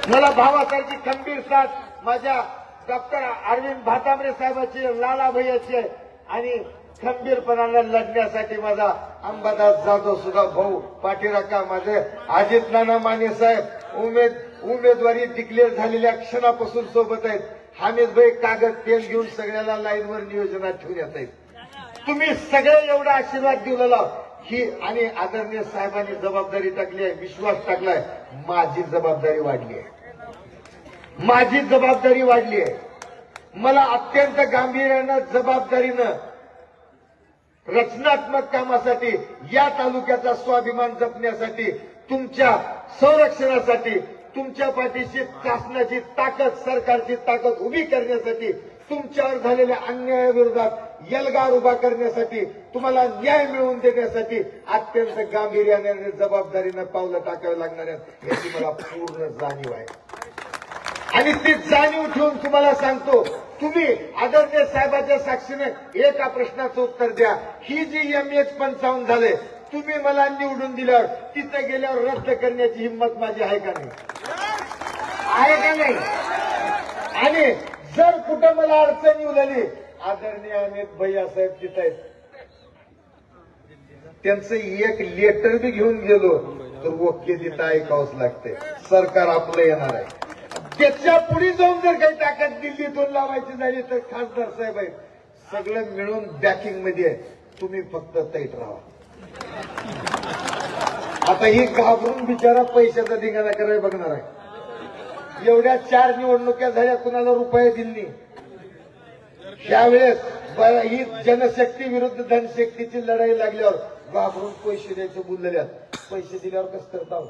मला भावासारखी खंबीर साथ माझ्या डॉक्टर अरविंद भातांब्रे साहेबांची, लाला भैयाची आहे आणि खंबीरपणाने लढण्यासाठी माझा अंबादास जाधव सुद्धा भाऊ पाठीराखा, माझे अजित नाना माने साहेब उमेदवारी डिक्लेअर झालेल्या क्षणापासून सोबत आहेत. हामिदभाई कागद पेन घेऊन सगळ्याला लाईनवर नियोजनात ठेवून येत आहेत. तुम्ही सगळे एवढा आशीर्वाद दिलेला ही आणि आदरणीय साहेबांनी जबाबदारी टाकली आहे, विश्वास टाकलाय. माझी जबाबदारी वाढली आहे, माझी जबाबदारी वाढली आहे. मला अत्यंत गांभीर्यानं जबाबदारीनं रचनात्मक कामासाठी, या तालुक्याचा स्वाभिमान जपण्यासाठी, तुमच्या संरक्षणासाठी, तुमच्या पाठीशी शासनाची ताकद, सरकारची ताकद उभी करण्यासाठी, तुमच्यावर झालेल्या अन्यायाविरोधात एल्गार उभा करण्यासाठी, तुम्हाला न्याय मिळवून देण्यासाठी अत्यंत गांभीर्याने जबाबदारीनं पावलं टाकावी लागणार आहेत याची मला पूर्ण जाणीव आहे. आणि ती जाणीव ठेवून तुम्हाला सांगतो, तुम्ही आदरणीय साहेबांच्या साक्षीने एका प्रश्नाचं उत्तर द्या. ही जी MH55 झाले, तुम्ही मला निवडून दिल्यावर तिथे गेल्यावर रद्द करण्याची हिंमत माझी आहे का नाही? आहे का नाही? आणि जर कुठं मला अडचण येऊ लागली, आदरणीय अमित भैया साहेब तिथे आहेत, त्यांचं एक लेटर बी घेऊन गेलो तर ओके तिथं ऐकावंच लागते. सरकार आपलं येणार आहे. त्याच्या पुढे जाऊन जर काही ताकद दिल्लीतून लावायची झाली तर खासदार साहेब आहेत, सगळं मिळून बॅकिंग मध्ये आहे. तुम्ही फक्त तैट राहा. आता ही घाबरून बिचारा पैशाचा धिंगाणा करायला बघणार आहे. एवढ्या 4 निवडणुका झाल्या, कुणाला रुपये दिल्ली. त्यावेळेस ही जनशक्ती विरुद्ध धनशक्तीची लढाई लागल्यावर घाबरून पैसे द्यायचं बोललेल्या, पैसे दिल्यावर कसं करता